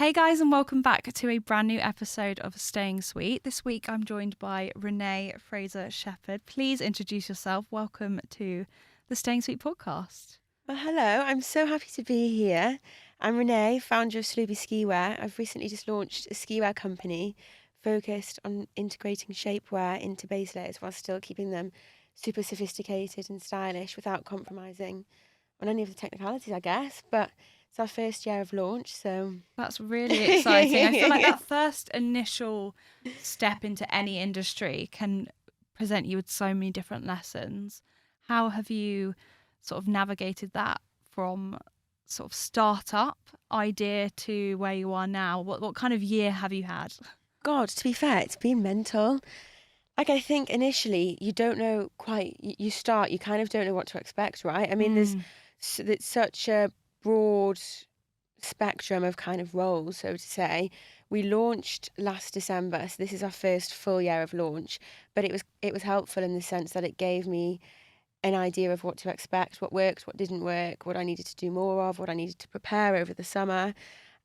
Hey guys, and welcome back to a brand new episode of Staying Sweet. This week I'm joined by Renee Fraser-Shepherd. Please introduce yourself. Welcome to the Staying Sweet podcast. Well, hello. I'm so happy to be here. I'm Renee, founder of Sloobie Ski. I've recently just launched a ski wear company focused on integrating shapewear into base layers while still keeping them super sophisticated and stylish without compromising on any of the technicalities, I guess. But it's our first year of launch, so... That's really exciting. I feel like that first initial step into any industry can present you with so many different lessons. How have you sort of navigated that from sort of startup idea to where you are now? What kind of year have you had? God, to be fair, it's been mental. Like, I think initially you don't know quite, you start, you kind of don't know what to expect, right? I mean, there's such a broad spectrum of kind of roles, so to say. We launched last December, so this is our first full year of launch, but it was helpful in the sense that it gave me an idea of what to expect, what worked, what didn't work, what I needed to do more of, what I needed to prepare over the summer.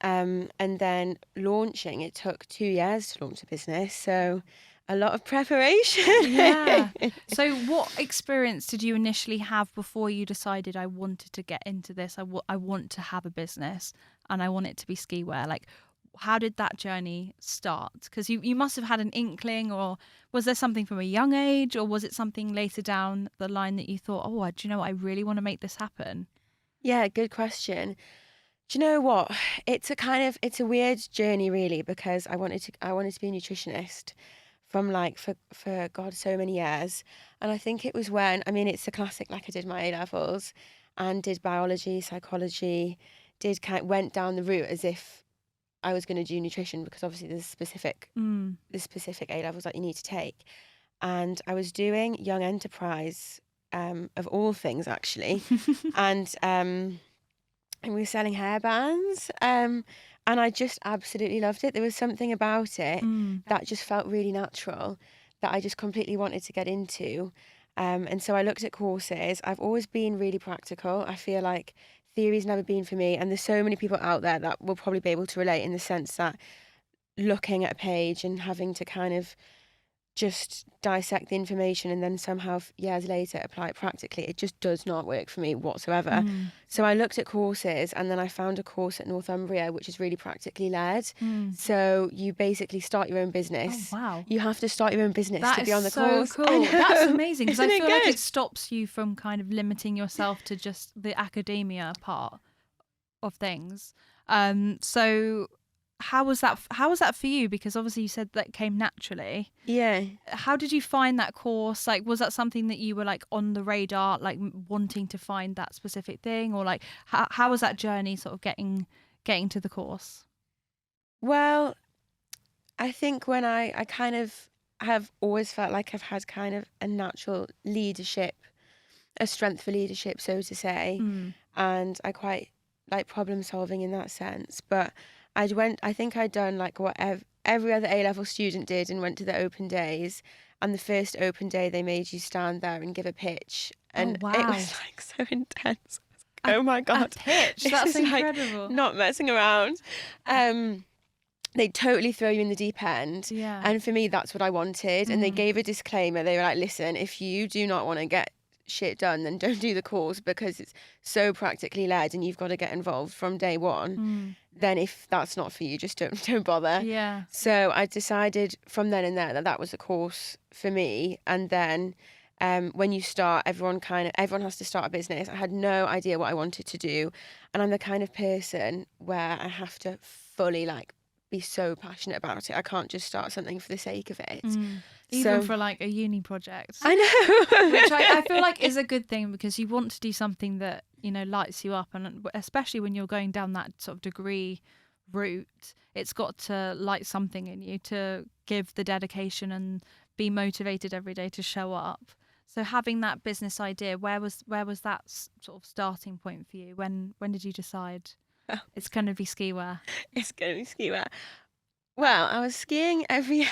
And then launching, it took 2 years to launch a business, so a lot of preparation. Yeah. So what experience did you initially have before you decided I wanted to get into this? I want to have a business and I want it to be ski wear. Like, how did that journey start? Because you must have had an inkling, or was there something from a young age, or was it something later down the line that you thought, oh, do you know what? I really want to make this happen? Yeah, good question. Do you know what? It's a weird journey really, because I wanted to be a nutritionist from for God, so many years. And I think it was when, I mean, it's a classic, like I did my A-levels and did biology, psychology, went down the route as if I was going to do nutrition, because obviously there's specific A-levels that you need to take. And I was doing Young Enterprise, of all things actually. And we were selling hairbands, and I just absolutely loved it. There was something about it that just felt really natural, that I just completely wanted to get into. And so I looked at courses. I've always been really practical. I feel like theory's never been for me, and there's so many people out there that will probably be able to relate, in the sense that looking at a page and having to kind of just dissect the information and then somehow years later apply it practically, it just does not work for me whatsoever. So I looked at courses, and then I found a course at Northumbria which is really practically led. So you basically start your own business. Oh, wow. You have to start your own business That to be on the so course. Cool. That's amazing, because I feel like good? it stops you from kind of limiting yourself to just the academia part of things. So how was that for you? Because obviously you said that came naturally. Yeah. How did you find that course? Like, was that something that you were like on the radar, like wanting to find that specific thing, or like how was that journey sort of getting to the course? Well, I think when I kind of have always felt like I've had kind of a natural leadership, a strength for leadership, so to say. And I quite like problem solving in that sense. But I think I'd done like what every other A-level student did, and went to the open days. And the first open day, they made you stand there and give a pitch. And wow. It was like so intense. Oh my God. A pitch? That's incredible. Like, not messing around. They totally throw you in the deep end. Yeah. And for me, that's what I wanted. And they gave a disclaimer. They were like, listen, if you do not want to get shit done, then don't do the course, because it's so practically led and you've got to get involved from day one. Then if that's not for you, just don't bother. Yeah. So I decided from then and there that was a course for me. And then when you start, everyone has to start a business. I had no idea what I wanted to do, and I'm the kind of person where I have to fully be so passionate about it. I can't just start something for the sake of it. Even for like a uni project. I know. Which I feel like is a good thing, because you want to do something that, you know, lights you up. And especially when you're going down that sort of degree route, it's got to light something in you to give the dedication and be motivated every day to show up. So having that business idea, where was that sort of starting point for you? When did you decide it's going to be ski wear? It's going to be ski wear. Well, I was skiing every year.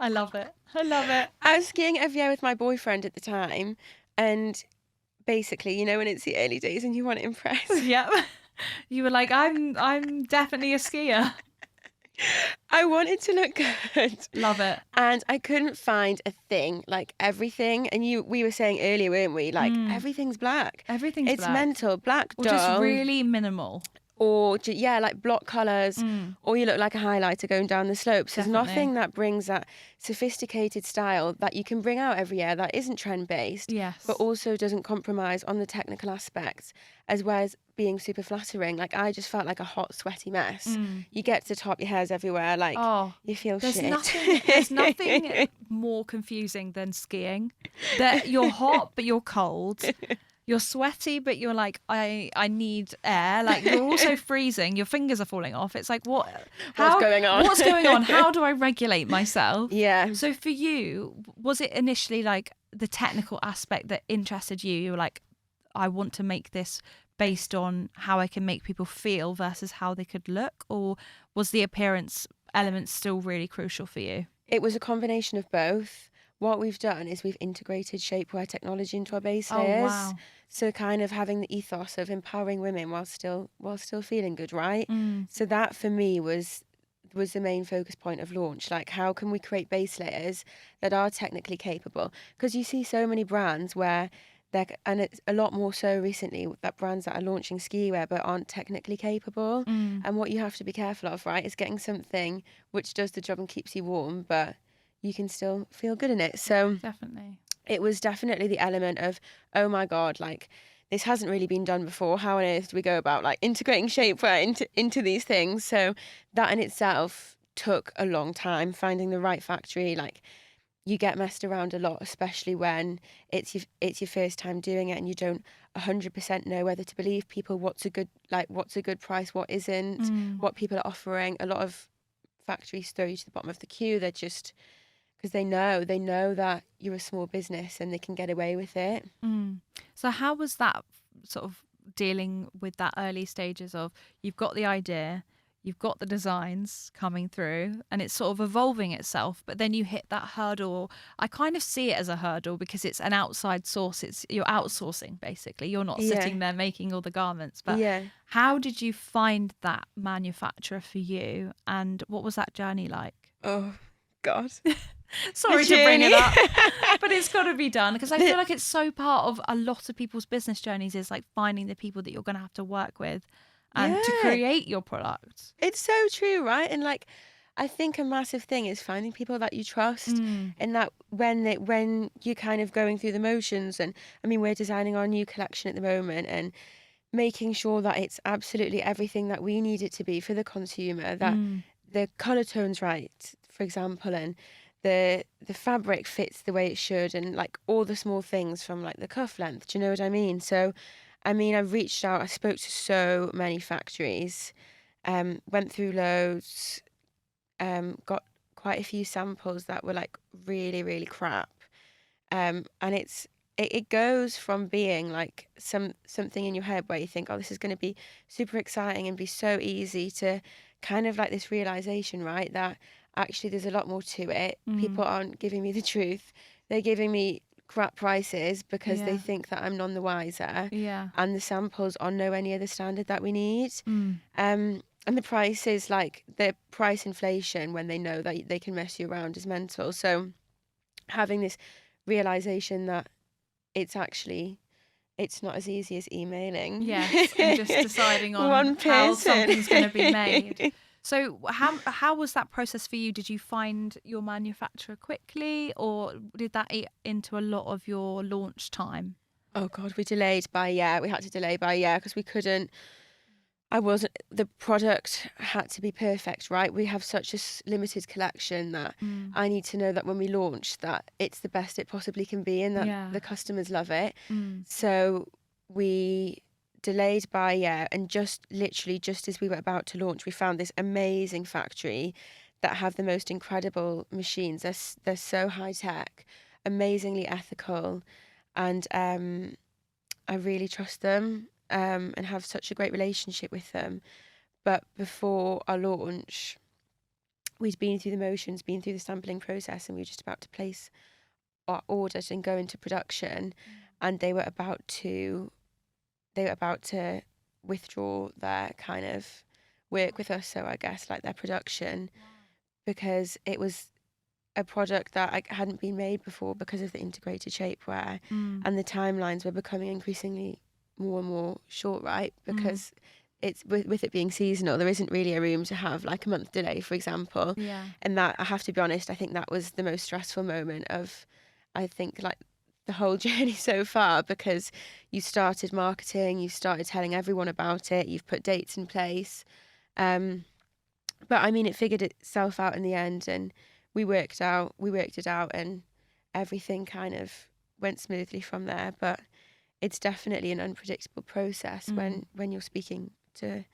I love it. I was skiing every year with my boyfriend at the time, and basically, you know, when it's the early days and you want to impress. Yeah. You were like, I'm definitely a skier. I wanted to look good. Love it. And I couldn't find a thing, like everything. And we were saying earlier, weren't we? Like everything's black. Everything's It's black. mental. Black, Or dull. just really minimal. Or like block colours, or you look like a highlighter going down the slopes. There's Definitely. nothing that brings that sophisticated style that you can bring out every year that isn't trend based, Yes. but also doesn't compromise on the technical aspects, as well as being super flattering. Like I just felt like a hot, sweaty mess. You get to the top, your hair's everywhere. Like you feel there's shit. There's nothing more confusing than skiing. That you're hot but you're cold. You're sweaty, but you're like, I need air. Like you're also freezing. Your fingers are falling off. It's like, what's going on? What's going on? How do I regulate myself? Yeah. So for you, was it initially like the technical aspect that interested you? You were like, I want to make this based on how I can make people feel versus how they could look? Or was the appearance element still really crucial for you? It was a combination of both. What we've done is we've integrated shapewear technology into our base layers. Oh, wow. So kind of having the ethos of empowering women while still feeling good, right? So that for me was the main focus point of launch. Like, how can we create base layers that are technically capable? Because you see so many brands where and it's a lot more so recently, that brands that are launching ski wear but aren't technically capable. And what you have to be careful of, right, is getting something which does the job and keeps you warm, but you can still feel good in it. So definitely, it was definitely the element of, oh my God, like this hasn't really been done before. How on earth do we go about like integrating shapewear into these things? So that in itself took a long time, finding the right factory. Like you get messed around a lot, especially when it's your first time doing it and you don't 100% know whether to believe people, what's a good price, what isn't, what people are offering. A lot of factories throw you to the bottom of the queue. They're just, because they know that you're a small business and they can get away with it. So how was that sort of dealing with that early stages of, you've got the idea, you've got the designs coming through and it's sort of evolving itself, but then you hit that hurdle. I kind of see it as a hurdle because it's an outside source. You're outsourcing basically. You're not sitting there making all the garments. But how did you find that manufacturer for you, and what was that journey like? Oh God. Sorry to bring it up, but it's got to be done because I feel like it's so part of a lot of people's business journeys, is like finding the people that you're going to have to work with and to create your product. It's so true, right? And like, I think a massive thing is finding people that you trust, and that when you're kind of going through the motions. And I mean, we're designing our new collection at the moment and making sure that it's absolutely everything that we need it to be for the consumer, that the colour tone's right, for example, and the fabric fits the way it should, and like all the small things from like the cuff length. Do you know what I mean? So I mean, I've reached out, I spoke to so many factories, went through loads, got quite a few samples that were like really, really crap. And it goes from being like something in your head where you think, oh, this is going to be super exciting and be so easy, to kind of like this realization, right, that actually there's a lot more to it. People aren't giving me the truth. They're giving me crap prices because they think that I'm none the wiser. And the samples are nowhere near the standard that we need. And the price is like, the price inflation when they know that they can mess you around is mental. So having this realization that it's not as easy as emailing. Yes, and just deciding on one how person. something's going to be made. So how was that process for you? Did you find your manufacturer quickly, or did that eat into a lot of your launch time? Oh God, we delayed by a year. We had to delay by a year because we couldn't. The product had to be perfect, right? We have such a limited collection that I need to know that when we launch that it's the best it possibly can be, and that the customers love it. So we delayed by a year, and just as we were about to launch, we found this amazing factory that have the most incredible machines. They're so high tech, amazingly ethical, and I really trust them. And have such a great relationship with them. But before our launch, we'd been through the motions, been through the sampling process, and we were just about to place our orders and go into production. And they were about to withdraw their kind of work with us, so I guess like their production, because it was a product that hadn't been made before because of the integrated shapewear, and the timelines were becoming increasingly more and more short, right? Because it's with it being seasonal, there isn't really a room to have like a month delay, for example. And that, I have to be honest, I think that was the most stressful moment of, I think, like the whole journey so far, because you started marketing, you started telling everyone about it, you've put dates in place, but I mean, it figured itself out in the end, and we worked it out, and everything kind of went smoothly from there. But it's definitely an unpredictable process when you're speaking to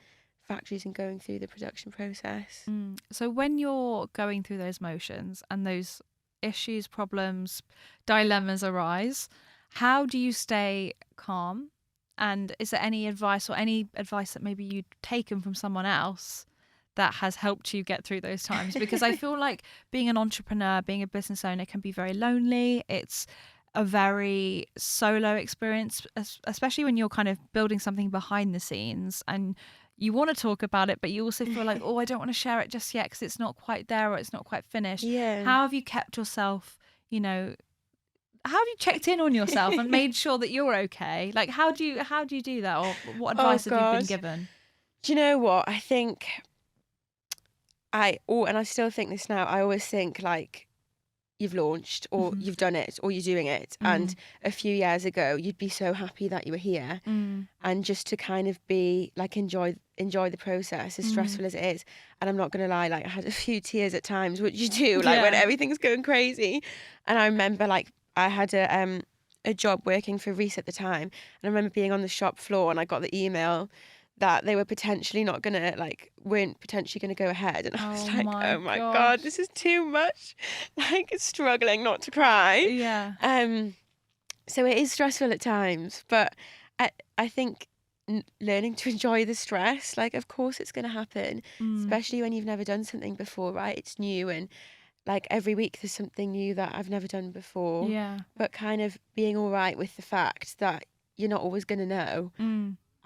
factories and going through the production process. So when you're going through those motions and those issues, problems, dilemmas arise, how do you stay calm? And is there any advice that maybe you'd taken from someone else that has helped you get through those times? Because I feel like being an entrepreneur, being a business owner can be very lonely. It's a very solo experience, especially when you're kind of building something behind the scenes and you want to talk about it, but you also feel like, oh, I don't want to share it just yet because it's not quite there or it's not quite finished. How have you kept yourself, how have you checked in on yourself and made sure that you're okay? Like, how do you do that? Or what advice have you been given? Do you know what? I think and I still think this now, I always think like, you've launched or you've done it or you're doing it. And a few years ago, you'd be so happy that you were here, and just to kind of be like, enjoy the process, as stressful as it is. And I'm not going to lie, like I had a few tears at times, which you do, like when everything's going crazy. And I remember like I had a job working for Reese at the time. And I remember being on the shop floor and I got the email that they were potentially weren't potentially going to go ahead. And I was like, oh my God, this is too much. Like, struggling not to cry. Yeah. So it is stressful at times, but I think learning to enjoy the stress, like, of course it's going to happen, especially when you've never done something before, right? It's new, and like every week there's something new that I've never done before. Yeah. But kind of being all right with the fact that you're not always going to know.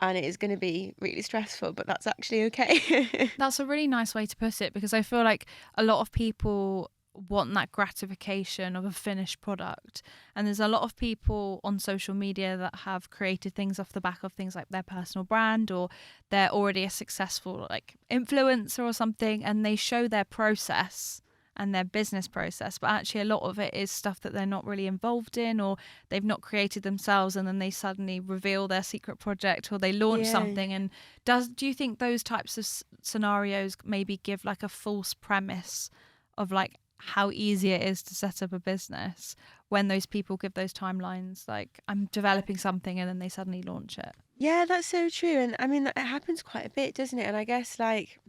And it is going to be really stressful, but that's actually okay. That's a really nice way to put it, because I feel like a lot of people want that gratification of a finished product. And there's a lot of people on social media that have created things off the back of things like their personal brand, or they're already a successful like influencer or something, and they show their process and their business process, but actually a lot of it is stuff that they're not really involved in, or they've not created themselves, and then they suddenly reveal their secret project or they launch something. And do you think those types of scenarios maybe give like a false premise of like how easy it is to set up a business when those people give those timelines, like I'm developing something and then they suddenly launch it? Yeah, that's so true. And I mean, it happens quite a bit, doesn't it? And I guess like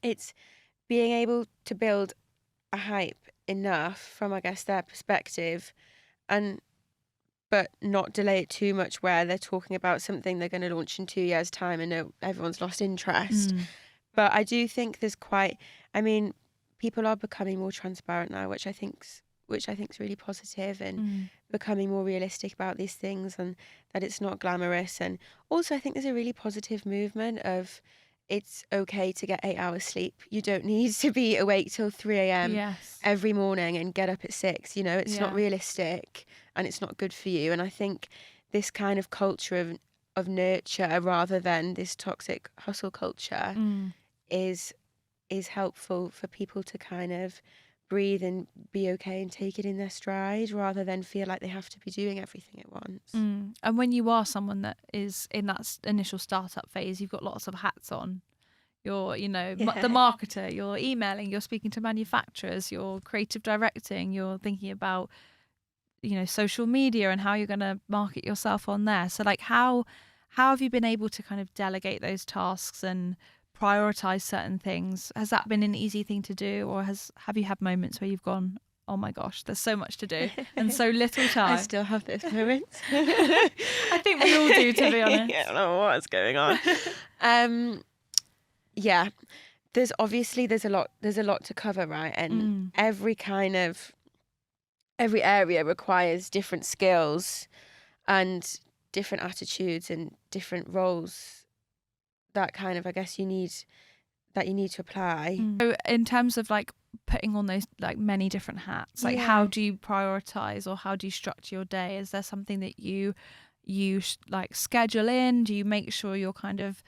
it's being able to build a hype enough from, I guess, their perspective, but not delay it too much where they're talking about something they're going to launch in 2 years' time and everyone's lost interest. But I do think people are becoming more transparent now, which I think's really positive, and becoming more realistic about these things, and that it's not glamorous. And also I think there's a really positive movement of, it's okay to get 8 hours sleep. You don't need to be awake till 3 a.m. every morning and get up at 6. It's not realistic and it's not good for you. And I think this kind of culture of nurture rather than this toxic hustle culture is helpful for people to kind of breathe and be okay and take it in their stride, rather than feel like they have to be doing everything at once. And when you are someone that is in that initial startup phase, you've got lots of hats on. You're, the marketer, you're emailing, you're speaking to manufacturers, you're creative directing, you're thinking about, social media and how you're going to market yourself on there. So like how have you been able to kind of delegate those tasks and prioritize certain things? Has that been an easy thing to do, or have you had moments where you've gone, oh my gosh, there's so much to do and so little time? I still have those moments. I think we all do, to be honest. I don't know what's going on. There's a lot to cover, right? And every area requires different skills and different attitudes and different roles that kind of, I guess you need to apply. So in terms of like putting on those like many different hats, like how do you prioritize, or how do you structure your day? Is there something that you like schedule in? Do you make sure you're kind of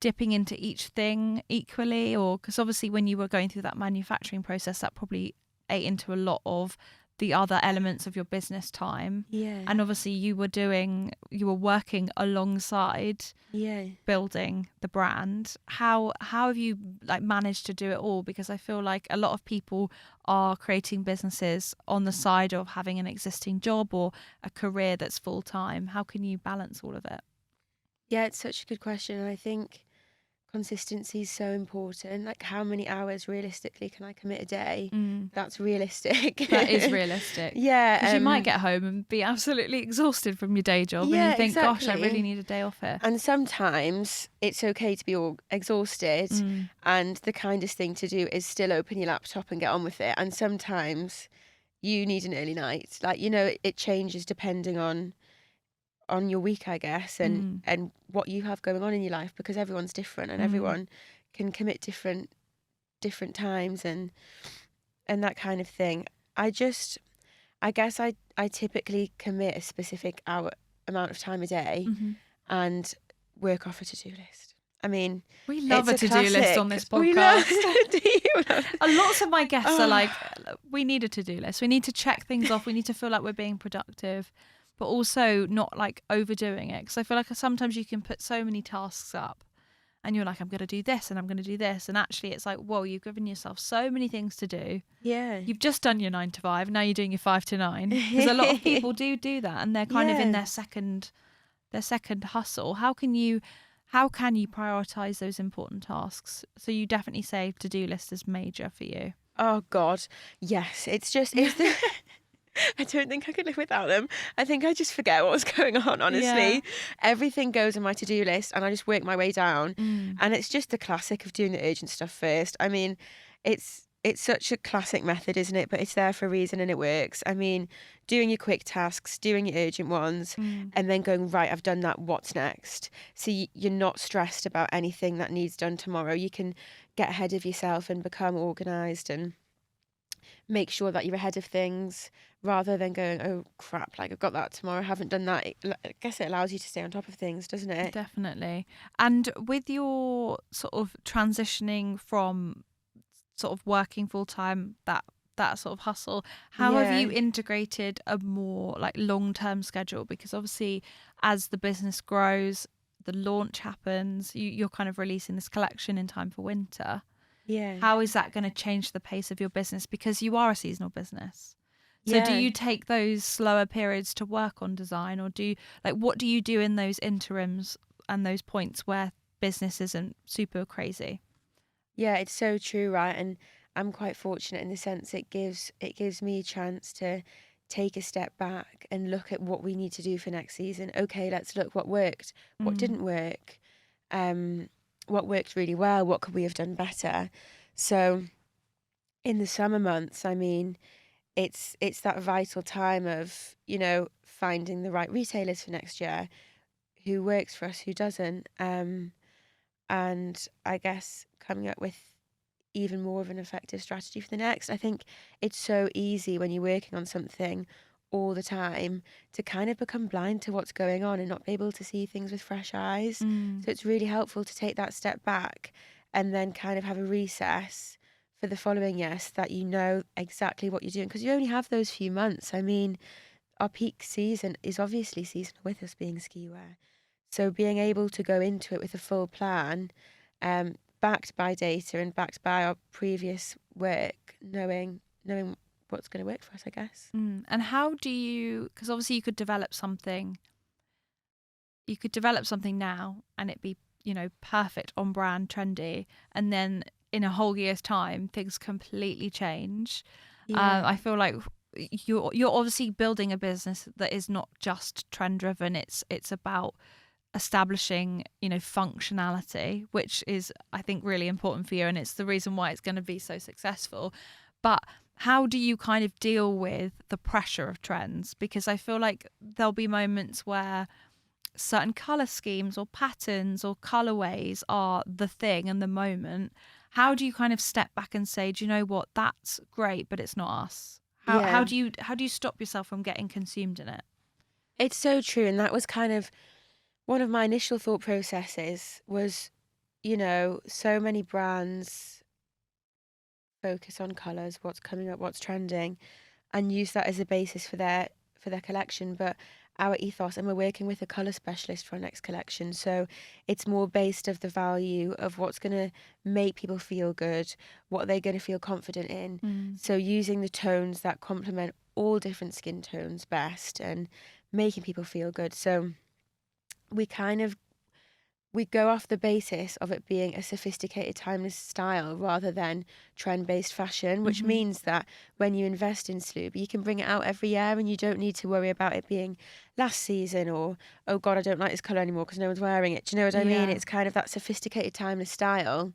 dipping into each thing equally? Or because obviously when you were going through that manufacturing process, that probably ate into a lot of the other elements of your business time. And obviously you were working alongside building the brand. How have you like managed to do it all? Because I feel like a lot of people are creating businesses on the side of having an existing job or a career that's full time. How can you balance all of it? Yeah, it's such a good question. And I think consistency is so important. Like, how many hours realistically can I commit a day? That's realistic. That is realistic. Yeah. Because you might get home and be absolutely exhausted from your day job, and you think, gosh, I really need a day off here. And sometimes it's okay to be all exhausted, and the kindest thing to do is still open your laptop and get on with it. And sometimes you need an early night. Like, you know, it changes depending on your week, I guess, and what you have going on in your life, because everyone's different and everyone can commit different times and that kind of thing. I guess I typically commit a specific amount of time a day and work off a to-do list. I mean, we love a to-do list on this podcast. Lots of my guests are like, we need a to-do list. We need to check things off. We need to feel like we're being productive, but also not like overdoing it. Because I feel like sometimes you can put so many tasks up and you're like, I'm going to do this and I'm going to do this. And actually it's like, whoa, you've given yourself so many things to do. Yeah. You've just done your 9 to 5. Now you're doing your 5 to 9. Because a lot of people do that. And they're kind of in their second hustle. How can you prioritize those important tasks? So you definitely say to-do list is major for you. Oh God. Yes. It's the I don't think I could live without them. I think I just forget what was going on, honestly. Yeah. Everything goes on my to-do list and I just work my way down. And it's just the classic of doing the urgent stuff first. I mean, it's such a classic method, isn't it? But it's there for a reason and it works. I mean, doing your quick tasks, doing your urgent ones, and then going, right, I've done that, what's next? So you're not stressed about anything that needs done tomorrow. You can get ahead of yourself and become organised and make sure that you're ahead of things, rather than going, oh crap, like I've got that tomorrow, I haven't done that. I guess it allows you to stay on top of things, doesn't it? Definitely. And with your sort of transitioning from sort of working full time, that sort of hustle, how have you integrated a more like long-term schedule? Because obviously as the business grows, the launch happens, you're kind of releasing this collection in time for winter. Yeah. How is that going to change the pace of your business? Because you are a seasonal business. So do you take those slower periods to work on design, or what do you do in those interims and those points where business isn't super crazy? Yeah, it's so true, right? And I'm quite fortunate in the sense it gives me a chance to take a step back and look at what we need to do for next season. Okay, let's look what worked, what didn't work, what worked really well, what could we have done better. So in the summer months, I mean, it's that vital time of, you know, finding the right retailers for next year, who works for us, who doesn't, and I guess coming up with even more of an effective strategy for the next. I think it's so easy when you're working on something all the time to kind of become blind to what's going on and not be able to see things with fresh eyes. So it's really helpful to take that step back and then kind of have a recess for the following year, so that you know exactly what you're doing, because you only have those few months. I mean, our peak season is obviously seasonal with us being ski wear. So being able to go into it with a full plan, backed by data and backed by our previous work, knowing what's going to work for us, I guess. And how do you, because obviously you could develop something now and it be, you know, perfect, on brand, trendy, and then in a whole year's time things completely change. I feel like you're obviously building a business that is not just trend driven. It's about establishing, you know, functionality, which is, I think, really important for you, and it's the reason why it's going to be so successful. But how do you kind of deal with the pressure of trends? Because I feel like there'll be moments where certain color schemes or patterns or colorways are the thing and the moment, how do you kind of step back and say, do you know what, that's great, but it's not us? How Yeah. do you stop yourself from getting consumed in it? It's so true. And that was kind of one of my initial thought processes was, so many brands focus on colours, what's coming up, what's trending, and use that as a basis for their collection. But our ethos, and we're working with a colour specialist for our next collection, so it's more based of the value of what's going to make people feel good, what they're going to feel confident in. So using the tones that complement all different skin tones best and making people feel good. So we kind of we go off the basis of it being a sophisticated, timeless style rather than trend-based fashion, which means that when you invest in Sloobie, you can bring it out every year and you don't need to worry about it being last season or, oh God, I don't like this colour anymore because no one's wearing it. Do you know what I mean? It's kind of that sophisticated, timeless style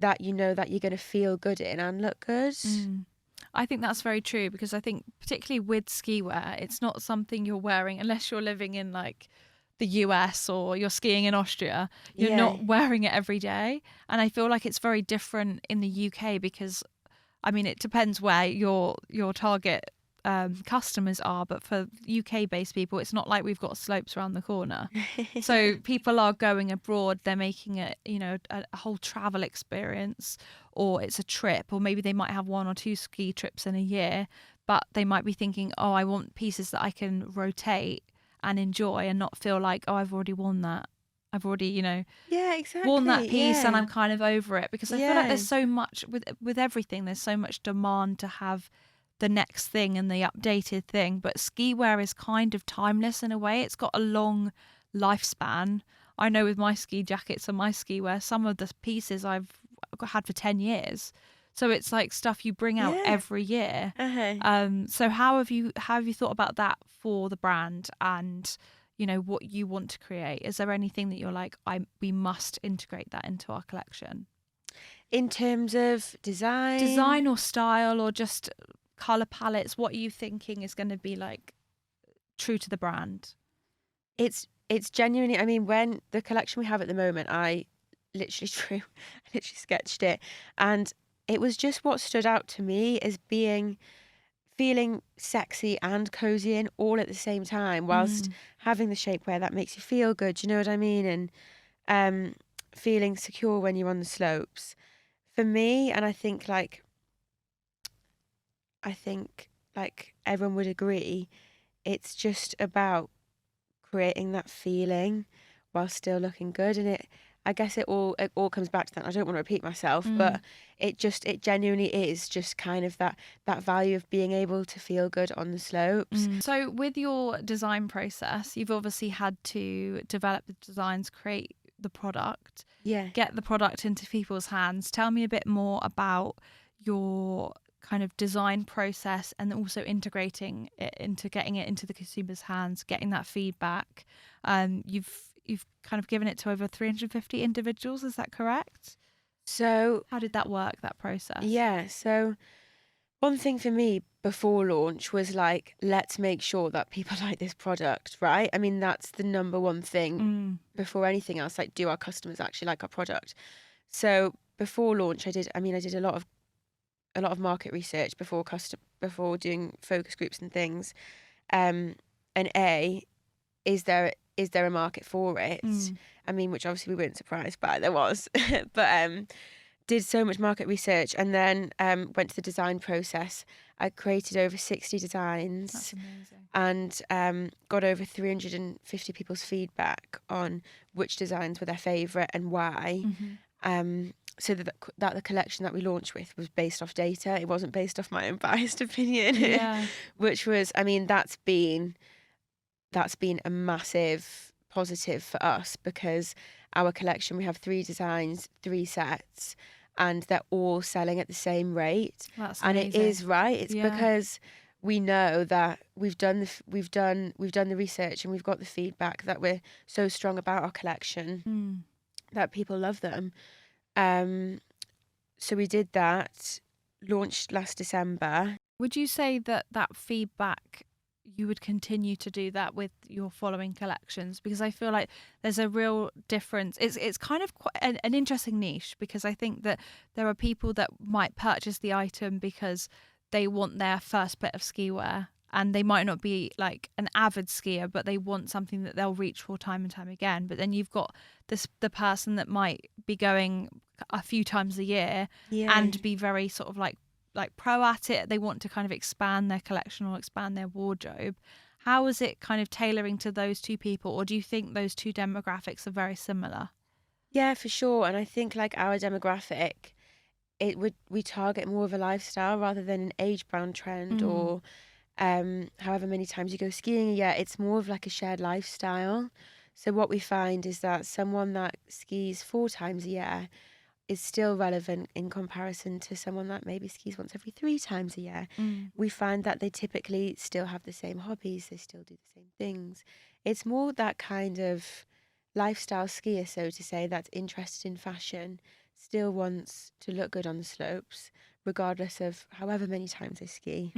that you know that you're going to feel good in and look good. I think that's very true, because I think particularly with ski wear, it's not something you're wearing unless you're living in like the US or you're skiing in Austria. You're not wearing it every day. And I feel like it's very different in the UK because, I mean, it depends where your target customers are, but for UK based people, it's not like we've got slopes around the corner. So people are going abroad, they're making it, a whole travel experience, or it's a trip, or maybe they might have 1 or 2 ski trips in a year, but they might be thinking, oh, I want pieces that I can rotate and enjoy and not feel like, oh, I've already worn that. I've already, Yeah, exactly. worn that piece and Yeah. I'm kind of over it, because I feel like there's so much with everything, there's so much demand to have the next thing and the updated thing, but ski wear is kind of timeless in a way. It's got a long lifespan. I know with my ski jackets and my ski wear, some of the pieces I've had for 10 years. So it's like stuff you bring out every year. So how have you thought about that for the brand and what you want to create? Is there anything that you're like, we must integrate that into our collection? In terms of Design or style or just color palettes, what are you thinking is going to be like true to the brand? It's genuinely, I mean, when the collection we have at the moment, I literally sketched it, and it was just what stood out to me as feeling sexy and cozy in all at the same time, whilst having the shapewear that makes you feel good. You know what I mean? And feeling secure when you're on the slopes. For me, and I think like everyone would agree, it's just about creating that feeling while still looking good. And I guess it all comes back to that. I don't want to repeat myself, but it genuinely is just kind of that value of being able to feel good on the slopes. So with your design process, you've obviously had to develop the designs, create the product, get the product into people's hands. Tell me a bit more about your kind of design process and also integrating it into getting it into the consumer's hands, getting that feedback. You've kind of given it to over 350 individuals, is that correct? So how did that work, that process? Yeah, so one thing for me before launch was like, let's make sure that people like this product, right? I mean, that's the number one thing before anything else. Like, do our customers actually like our product? So before launch, I did a lot of market research before doing focus groups and things. And is there a market for it? I mean, which obviously we weren't surprised by, there was, but did so much market research and then went to the design process. I created over 60 designs. That's amazing. And got over 350 people's feedback on which designs were their favourite and why. So that the collection that we launched with was based off data. It wasn't based off my own biased opinion, which was, I mean, that's been a massive positive for us, because our collection, we have 3 designs, 3 sets, and they're all selling at the same rate. That's and amazing. It is right. It's because we know that we've done the research and we've got the feedback that we're so strong about our collection that people love them. So we did that, launched last December. Would you say that feedback you would continue to do that with your following collections? Because I feel like there's a real difference. It's kind of quite an interesting niche, because I think that there are people that might purchase the item because they want their first bit of ski wear, and they might not be like an avid skier, but they want something that they'll reach for time and time again. But then you've got the person that might be going a few times a year and be very sort of like pro at it. They want to kind of expand their collection or expand their wardrobe. How is it kind of tailoring to those two people, or do you think those two demographics are very similar? Yeah, for sure. And I think like our demographic, we target more of a lifestyle rather than an age bound trend or however many times you go skiing a year. It's more of like a shared lifestyle. So what we find is that someone that skis 4 times a year is still relevant in comparison to someone that maybe skis once every 3 times a year. We find that they typically still have the same hobbies, they still do the same things. It's more that kind of lifestyle skier, so to say, that's interested in fashion, still wants to look good on the slopes, regardless of however many times they ski.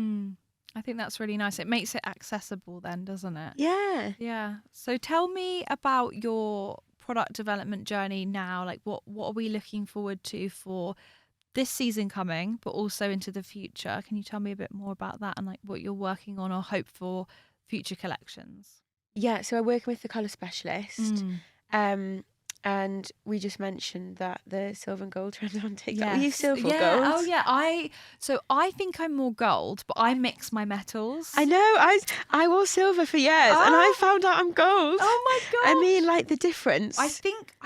I think that's really nice. It makes it accessible then, doesn't it? Yeah. Yeah. So tell me about your product development journey now. Like what are we looking forward to for this season coming, but also into the future? Can you tell me a bit more about that and like what you're working on or hope for future collections? Yeah, so we're working with the colour specialist. And we just mentioned that the silver and gold trend on TikTok. Yes. Were you silver or gold? Oh yeah, I think I'm more gold, but I mix my metals. I know. I wore silver for years, and I found out I'm gold. Oh my god! I mean, like the difference. I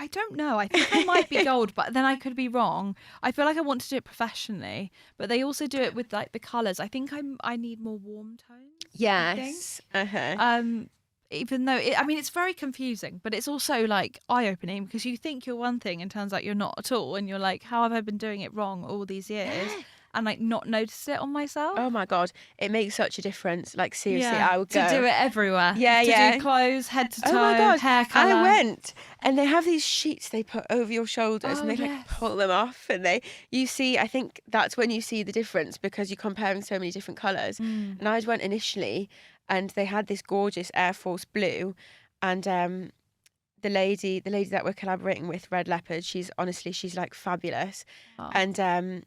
don't know. I think I might be gold, but then I could be wrong. I feel like I want to do it professionally, but they also do it with like the colours. I think I need more warm tones. Yes. Even though it's very confusing, but it's also like eye-opening, because you think you're one thing and turns out you're not at all, and you're like, how have I been doing it wrong all these years and like not noticed it on myself? Oh my god, it makes such a difference. Like seriously, I would go to do it everywhere. to do clothes, head to toe. Oh my god, hair colour. I went, and they have these sheets they put over your shoulders, and they like pull them off, and I think that's when you see the difference, because you're comparing so many different colours. And I went initially, and they had this gorgeous Air Force blue, and the lady that we're collaborating with, Red Leopard, she's like fabulous. And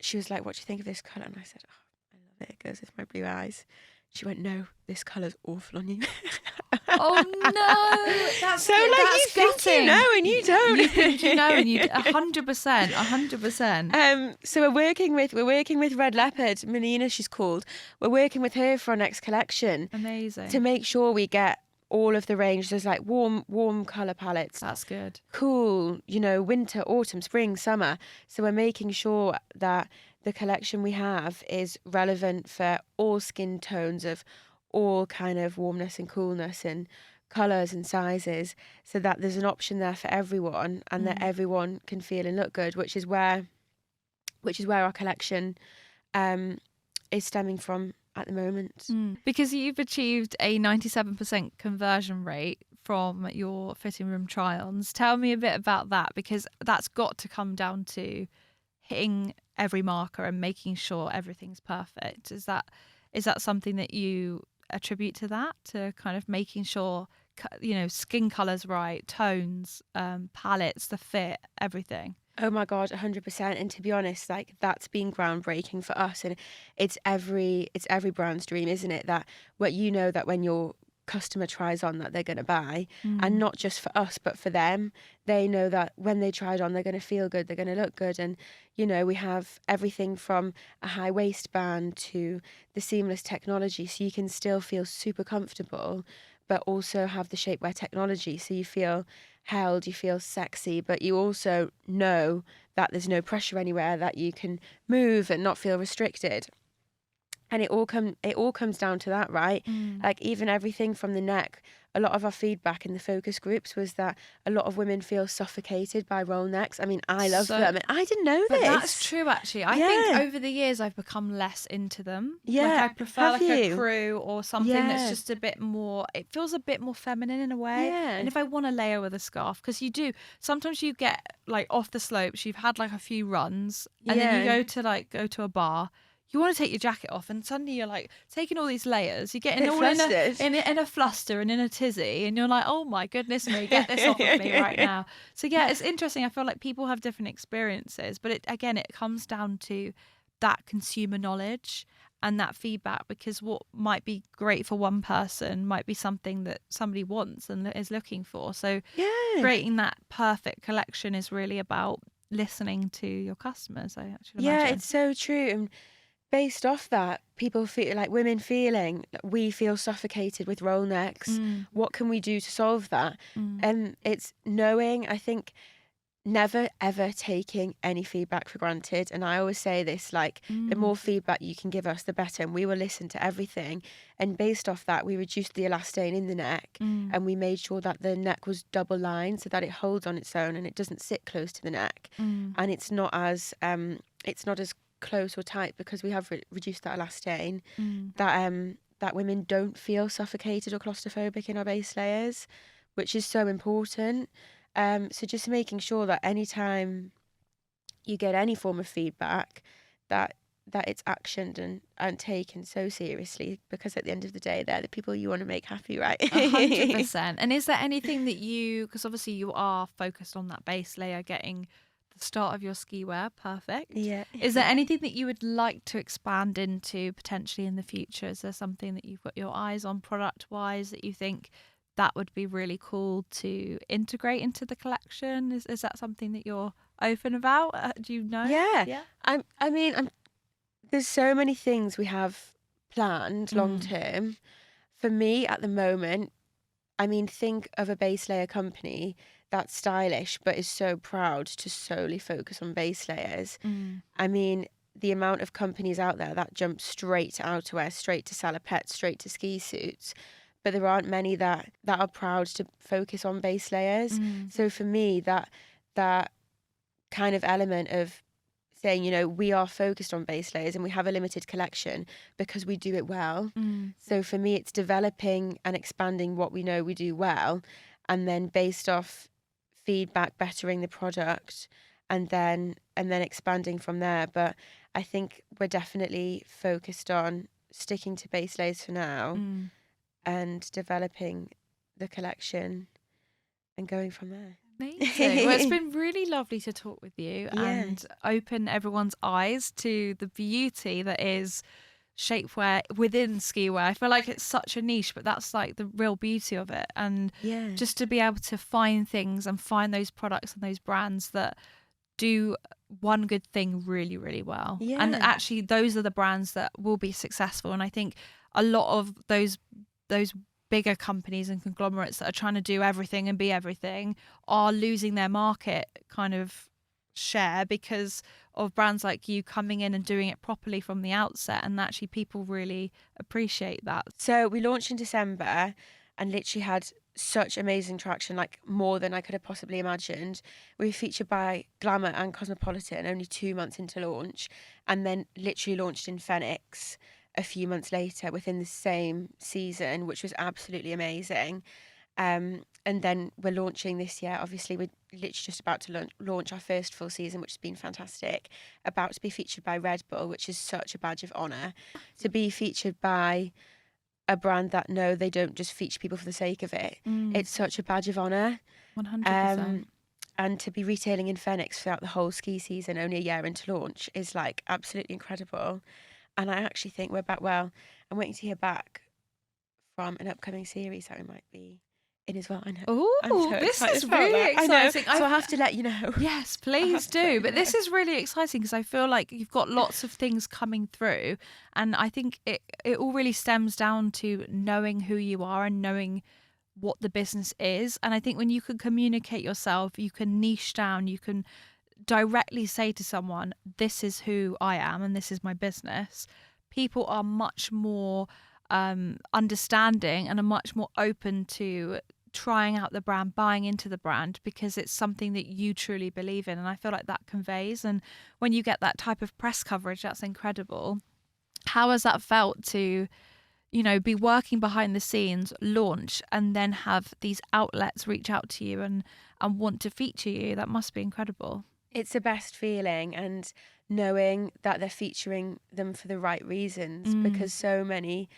she was like, what do you think of this colour? And I said, oh, I love it, it goes with my blue eyes. She went, no, this colour's awful on you. Oh no, that's so like that's you gutting. Think you know and you don't. You think you know and you 100%. So we're working with Red Leopard, Melina, she's called. We're working with her for our next collection. Amazing. To make sure we get all of the range. There's like warm colour palettes. That's good. Cool, winter, autumn, spring, summer. So we're making sure that the collection we have is relevant for all skin tones of all kind of warmness and coolness and colours and sizes, so that there's an option there for everyone, and that everyone can feel and look good, which is where our collection is stemming from at the moment. Because you've achieved a 97% conversion rate from your fitting room try-ons. Tell me a bit about that, because that's got to come down to hitting every marker and making sure everything's perfect. Is that something that you attribute to that, to kind of making sure skin colours right, tones, palettes, the fit, everything? Oh my god, 100%. And to be honest, like that's been groundbreaking for us, and it's every brand's dream, isn't it? That that when your customer tries on, that they're going to buy, and not just for us but for them. They know that when they try it on, they're going to feel good, they're going to look good. And we have everything from a high waistband to the seamless technology, so you can still feel super comfortable but also have the shapewear technology, so you feel held, you feel sexy, but you also know that there's no pressure anywhere, that you can move and not feel restricted. And it all comes down to that, right? Like even everything from the neck. A lot of our feedback in the focus groups was that a lot of women feel suffocated by roll necks. I mean, I love them, and I didn't know this. That's true, actually. I think over the years I've become less into them. Yeah, like I prefer a crew or something that's just a bit more. It feels a bit more feminine in a way. Yeah. And if I want to layer with a scarf, because sometimes you get like off the slopes, you've had like a few runs, and then you go to a bar. you want to take your jacket off, and suddenly you're like taking all these layers. You're getting Bit all flustered. in a fluster and in a tizzy, and you're like, oh my goodness me, get this off of me right now. So yeah, it's interesting. I feel like people have different experiences, but it comes down to that consumer knowledge and that feedback, because what might be great for one person might be something that somebody wants and is looking for. So creating that perfect collection is really about listening to your customers, I actually imagine. Yeah, it's so true. And based off that, people feel like women feeling, we feel suffocated with roll necks. What can we do to solve that? And it's knowing, I think, never ever taking any feedback for granted. And I always say this, like, the more feedback you can give us, the better, and we will listen to everything. And based off that, we reduced the elastane in the neck, and we made sure that the neck was double lined so that it holds on its own and it doesn't sit close to the neck, and it's not as close or tight, because we have reduced that elastane, that women don't feel suffocated or claustrophobic in our base layers, which is so important. So just making sure that anytime you get any form of feedback, that it's actioned and taken so seriously, because at the end of the day, they're the people you want to make happy, right? 100%. And is there anything that because obviously you are focused on that base layer, getting the start of your ski wear perfect. Yeah. Is there anything that you would like to expand into potentially in the future? Is there something that you've got your eyes on product-wise that you think that would be really cool to integrate into the collection? Is that something that you're open about? Do you know? Yeah. I mean, there's so many things we have planned long term. For me at the moment, I mean, think of a base layer company that's stylish but is so proud to solely focus on base layers. I mean, the amount of companies out there that jump straight to outerwear, straight to salopettes, straight to ski suits, but there aren't many that are proud to focus on base layers. So for me, that kind of element of saying, you know, we are focused on base layers and we have a limited collection because we do it well. So for me, it's developing and expanding what we know we do well, and then based off feedback, bettering the product, and then expanding from there. But I think we're definitely focused on sticking to base layers for now, and developing the collection and going from there. Amazing. Well, it's been really lovely to talk with you and open everyone's eyes to the beauty that is shapewear within ski wear. I feel like it's such a niche, but that's like the real beauty of it. And just to be able to find things and find those products and those brands that do one good thing really, really well. And actually those are the brands that will be successful. And I think a lot of those bigger companies and conglomerates that are trying to do everything and be everything are losing their market kind of share because of brands like you coming in and doing it properly from the outset, and actually people really appreciate that. So we launched in December and literally had such amazing traction, like more than I could have possibly imagined. We were featured by Glamour and Cosmopolitan only 2 months into launch, and then literally launched in Phoenix a few months later within the same season, which was absolutely amazing. And then we're launching this year. Obviously, we're literally just about to launch our first full season, which has been fantastic. About to be featured by Red Bull, which is such a badge of honour. To be featured by a brand that, no, they don't just feature people for the sake of it. It's such a badge of honour. 100%. And to be retailing in Phoenix throughout the whole ski season, only a year into launch, is like absolutely incredible. And I actually think we're back. Well, I'm waiting to hear back from an upcoming series that we might be in as well. I know. Oh, this is really exciting. So I'll have to let you know. Yes, please do. But this is really exciting because I feel like you've got lots of things coming through, and I think it all really stems down to knowing who you are and knowing what the business is. And I think when you can communicate yourself, you can niche down, you can directly say to someone, this is who I am and this is my business. People are much more understanding and are much more open to trying out the brand, buying into the brand, because it's something that you truly believe in. And I feel like that conveys. And when you get that type of press coverage, that's incredible. How has that felt to, you know, be working behind the scenes, launch, and then have these outlets reach out to you and want to feature you? That must be incredible. It's the best feeling, and knowing that they're featuring them for the right reasons, because so many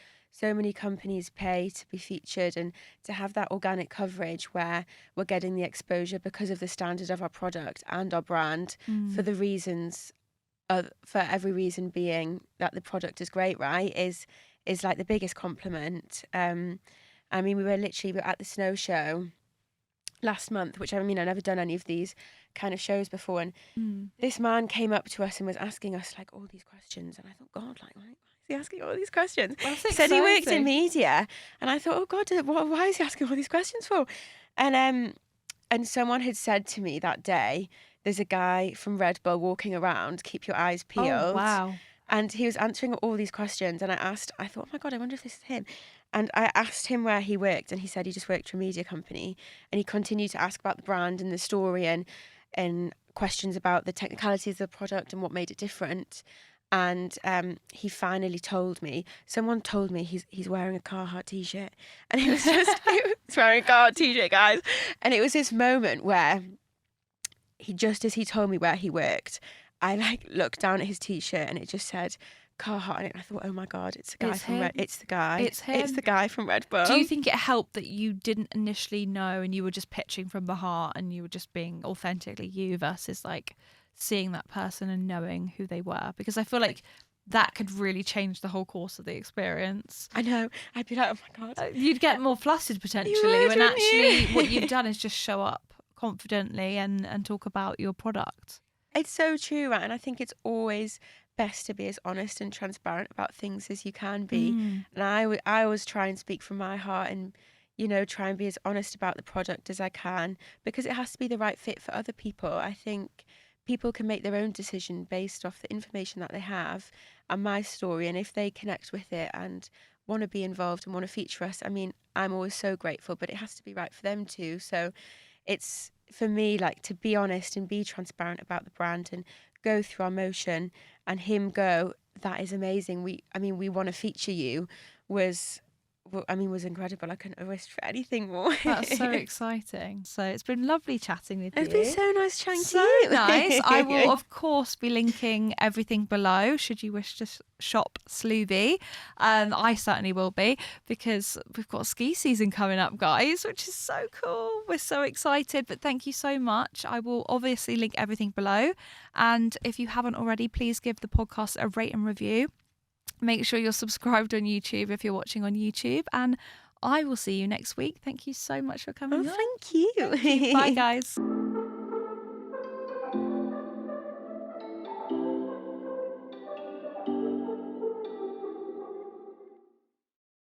companies pay to be featured, and to have that organic coverage where we're getting the exposure because of the standard of our product and our brand for the reasons for every reason being that the product is great, right, is like the biggest compliment. I mean, we were at the snow show last month, which, I mean, I've never done any of these kind of shows before, and this man came up to us and was asking us like all these questions, and I thought, God, like, why is he asking all these questions? He said he worked in media, and I thought, oh God, why is he asking all these questions for? And someone had said to me that day, there's a guy from Red Bull walking around, keep your eyes peeled. Oh, wow. And he was answering all these questions, and I thought, oh my God, I wonder if this is him. And I asked him where he worked, and he said he just worked for a media company. And he continued to ask about the brand and the story, and questions about the technicalities of the product and what made it different. And he finally told me, someone told me he's wearing a Carhartt t-shirt, and he was wearing a Carhartt t-shirt, guys. And it was this moment where just as he told me where he worked, I like looked down at his t-shirt and it just said Carhartt on it. And I thought, oh my God, it's the guy It's the guy. It's him. It's the guy from Red Bull. Do you think it helped that you didn't initially know and you were just pitching from the heart and you were just being authentically you versus like seeing that person and knowing who they were? Because I feel like that could really change the whole course of the experience. I know. I'd be like, oh my God. You'd get more flustered potentially when actually what you've done is just show up confidently and talk about your product. It's so true, right? And I think it's always best to be as honest and transparent about things as you can be. And I always try and speak from my heart and, you know, try and be as honest about the product as I can, because it has to be the right fit for other people. I think people can make their own decision based off the information that they have and my story. And if they connect with it and want to be involved and want to feature us, I mean, I'm always so grateful, but it has to be right for them too. So it's, for me, like, to be honest and be transparent about the brand and go through our motion, and him go, that is amazing, we want to feature you, was incredible. I couldn't have wished for anything more. That's so exciting. So it's been lovely chatting with you. It's been so nice chatting to you. So nice. I will, of course, be linking everything below should you wish to shop Sloobie. I certainly will be, because we've got ski season coming up, guys, which is so cool. We're so excited, but thank you so much. I will obviously link everything below. And if you haven't already, please give the podcast a rate and review. Make sure you're subscribed on YouTube if you're watching on YouTube. And I will see you next week. Thank you so much for coming on. Thank you. Bye, guys.